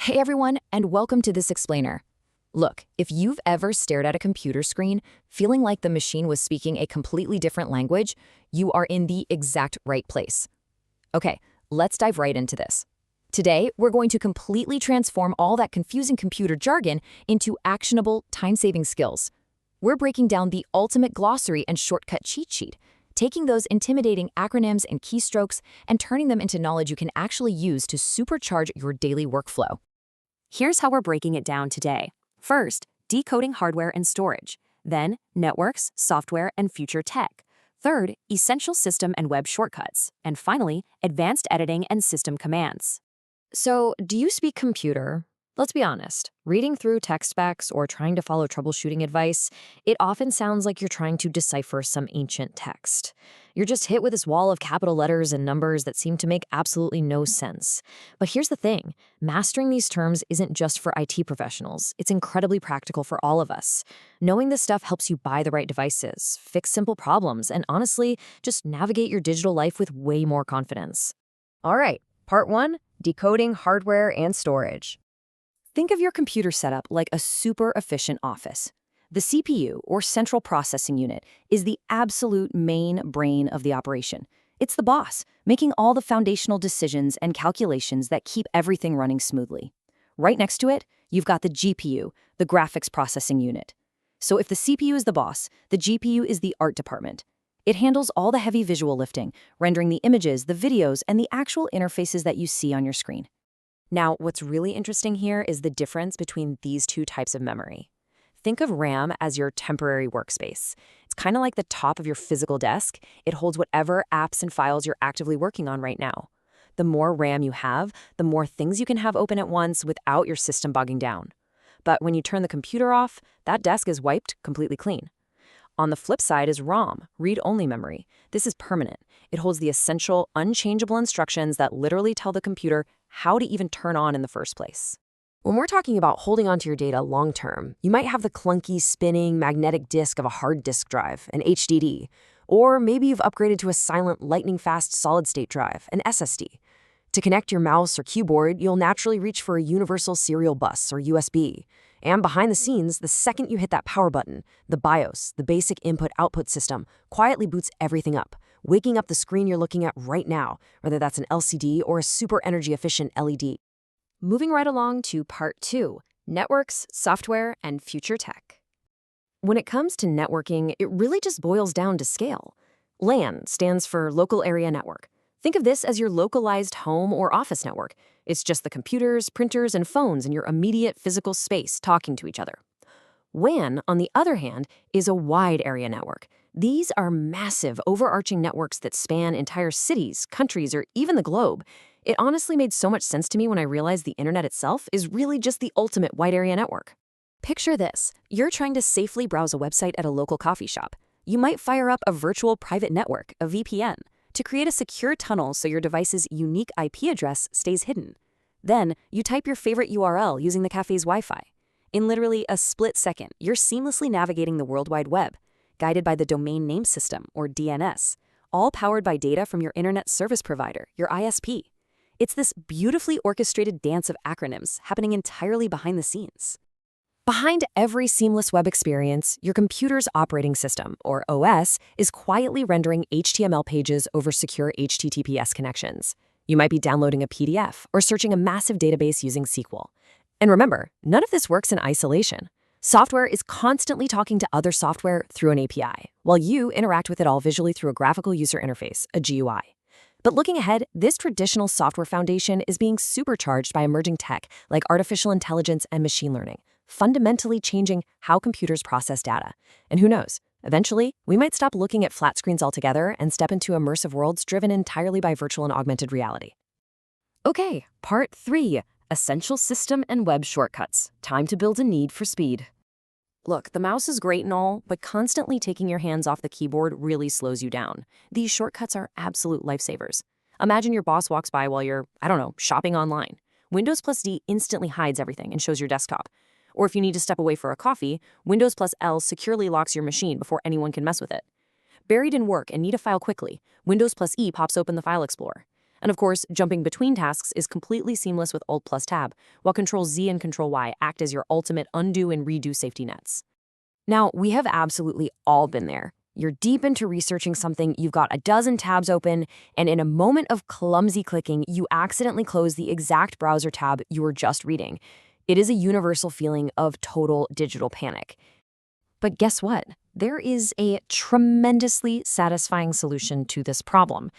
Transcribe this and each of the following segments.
Hey everyone, and welcome to this explainer. Look, if you've ever stared at a computer screen, feeling like the machine was speaking a completely different language, you are in the exact right place. Okay, let's dive right into this. Today, we're going to completely transform all that confusing computer jargon into actionable, time-saving skills. We're breaking down the ultimate glossary and shortcut cheat sheet, taking those intimidating acronyms and keystrokes and turning them into knowledge you can actually use to supercharge your daily workflow. Here's how we're breaking it down today. First, decoding hardware and storage. Then, networks, software, and future tech. Third, essential system and web shortcuts. And finally, advanced editing and system commands. So, do you speak computer? Let's be honest, reading through tech specs or trying to follow troubleshooting advice, it often sounds like you're trying to decipher some ancient text. You're just hit with this wall of capital letters and numbers that seem to make absolutely no sense. But here's the thing, mastering these terms isn't just for IT professionals, it's incredibly practical for all of us. Knowing this stuff helps you buy the right devices, fix simple problems, and honestly, just navigate your digital life with way more confidence. All right, part 1, decoding hardware and storage. Think of your computer setup like a super efficient office. The CPU, or Central Processing Unit, is the absolute main brain of the operation. It's the boss, making all the foundational decisions and calculations that keep everything running smoothly. Right next to it, you've got the GPU, the Graphics Processing Unit. So if the CPU is the boss, the GPU is the art department. It handles all the heavy visual lifting, rendering the images, the videos, and the actual interfaces that you see on your screen. Now, what's really interesting here is the difference between these two types of memory. Think of RAM as your temporary workspace. It's kind of like the top of your physical desk. It holds whatever apps and files you're actively working on right now. The more RAM you have, the more things you can have open at once without your system bogging down. But when you turn the computer off, that desk is wiped completely clean. On the flip side is ROM, read-only memory. This is permanent. It holds the essential, unchangeable instructions that literally tell the computer how to even turn on in the first place. When we're talking about holding onto your data long-term, you might have the clunky, spinning, magnetic disk of a hard disk drive, an HDD, or maybe you've upgraded to a silent, lightning-fast solid-state drive, an SSD. To connect your mouse or keyboard, you'll naturally reach for a universal serial bus or USB. And behind the scenes, the second you hit that power button, the BIOS, the basic input-output system, quietly boots everything up, waking up the screen you're looking at right now, whether that's an LCD or a super energy-efficient LED. Moving right along to part 2, networks, software, and future tech. When it comes to networking, it really just boils down to scale. LAN stands for Local Area Network. Think of this as your localized home or office network. It's just the computers, printers, and phones in your immediate physical space talking to each other. WAN, on the other hand, is a wide area network. These are massive, overarching networks that span entire cities, countries, or even the globe. It honestly made so much sense to me when I realized the internet itself is really just the ultimate wide area network. Picture this. You're trying to safely browse a website at a local coffee shop. You might fire up a virtual private network, a VPN, to create a secure tunnel so your device's unique IP address stays hidden. Then, you type your favorite URL using the cafe's Wi-Fi. In literally a split second, you're seamlessly navigating the World Wide Web, guided by the Domain Name System, or DNS, all powered by data from your internet service provider, your ISP. It's this beautifully orchestrated dance of acronyms happening entirely behind the scenes. Behind every seamless web experience, your computer's operating system, or OS, is quietly rendering HTML pages over secure HTTPS connections. You might be downloading a PDF or searching a massive database using SQL. And remember, none of this works in isolation. Software is constantly talking to other software through an API, while you interact with it all visually through a graphical user interface, a GUI. But looking ahead, this traditional software foundation is being supercharged by emerging tech like artificial intelligence and machine learning, fundamentally changing how computers process data. And who knows, eventually, we might stop looking at flat screens altogether and step into immersive worlds driven entirely by virtual and augmented reality. Okay, part 3, essential system and web shortcuts. Time to build a need for speed. Look, the mouse is great and all, but constantly taking your hands off the keyboard really slows you down. These shortcuts are absolute lifesavers. Imagine your boss walks by while you're, shopping online. Windows plus D instantly hides everything and shows your desktop. Or if you need to step away for a coffee, Windows plus L securely locks your machine before anyone can mess with it. Buried in work and need a file quickly, Windows plus E pops open the File Explorer. And of course, jumping between tasks is completely seamless with Alt plus Tab, while Control Z and Control Y act as your ultimate undo and redo safety nets. Now, we have absolutely all been there. You're deep into researching something, you've got a dozen tabs open, and in a moment of clumsy clicking, you accidentally close the exact browser tab you were just reading. It is a universal feeling of total digital panic. But guess what? There is a tremendously satisfying solution to this problem.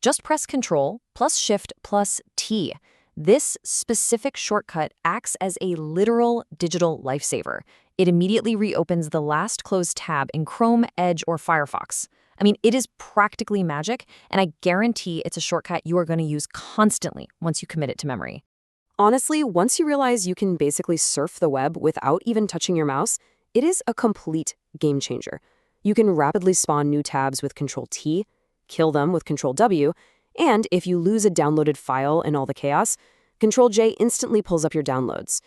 Just press Control plus Shift plus T. This specific shortcut acts as a literal digital lifesaver. It immediately reopens the last closed tab in Chrome, Edge, or Firefox. I mean, it is practically magic, and I guarantee it's a shortcut you are going to use constantly once you commit it to memory. Honestly, once you realize you can basically surf the web without even touching your mouse, it is a complete game changer. You can rapidly spawn new tabs with Control T, kill them with Control W, and if you lose a downloaded file in all the chaos, Control J instantly pulls up your downloads.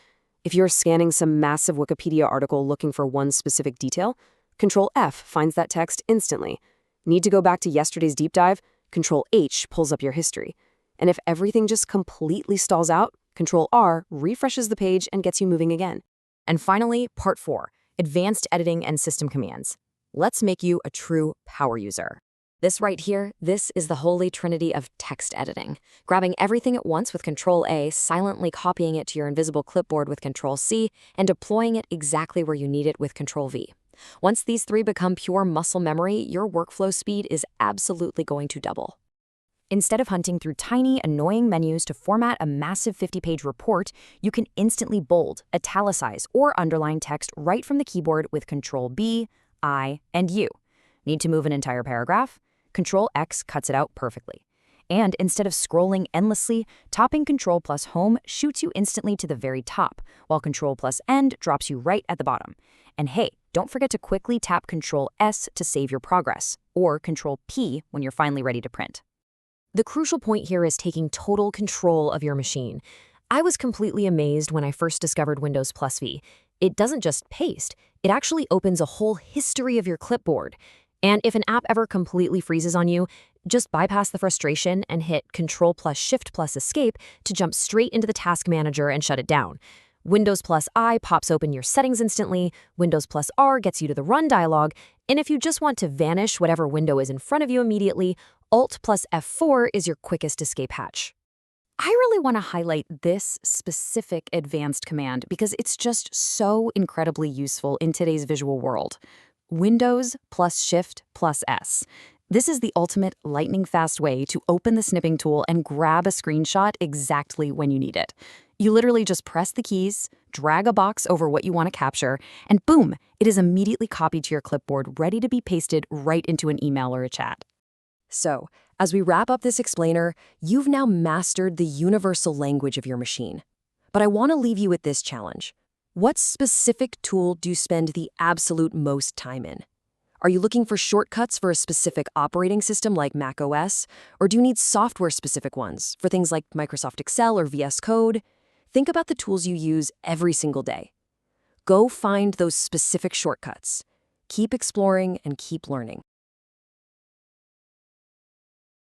If you're scanning some massive Wikipedia article looking for one specific detail, Control F finds that text instantly. Need to go back to yesterday's deep dive? Control H pulls up your history. And if everything just completely stalls out, Control R refreshes the page and gets you moving again. And finally, Part 4, Advanced Editing and System Commands. Let's make you a true power user. This right here, this is the holy trinity of text editing. Grabbing everything at once with Control A, silently copying it to your invisible clipboard with Control C, and deploying it exactly where you need it with Control V. Once these three become pure muscle memory, your workflow speed is absolutely going to double. Instead of hunting through tiny, annoying menus to format a massive 50-page report, you can instantly bold, italicize, or underline text right from the keyboard with Control B, I, and U. Need to move an entire paragraph? Control X cuts it out perfectly. And instead of scrolling endlessly, tapping Control plus Home shoots you instantly to the very top, while Control plus End drops you right at the bottom. And hey, don't forget to quickly tap Control S to save your progress, or Control P when you're finally ready to print. The crucial point here is taking total control of your machine. I was completely amazed when I first discovered Windows plus V. It doesn't just paste, it actually opens a whole history of your clipboard. And if an app ever completely freezes on you, just bypass the frustration and hit Control plus Shift plus Escape to jump straight into the task manager and shut it down. Windows plus I pops open your settings instantly, Windows plus R gets you to the Run dialog, and if you just want to vanish whatever window is in front of you immediately, Alt plus F4 is your quickest escape hatch. I really want to highlight this specific advanced command because it's just so incredibly useful in today's visual world. Windows plus Shift plus S. This is the ultimate lightning-fast way to open the snipping tool and grab a screenshot exactly when you need it. You literally just press the keys, drag a box over what you want to capture, and boom, it is immediately copied to your clipboard, ready to be pasted right into an email or a chat. So, as we wrap up this explainer, you've now mastered the universal language of your machine. But I want to leave you with this challenge. What specific tool do you spend the absolute most time in? Are you looking for shortcuts for a specific operating system like Mac OS? Or do you need software-specific ones for things like Microsoft Excel or VS Code? Think about the tools you use every single day. Go find those specific shortcuts. Keep exploring and keep learning.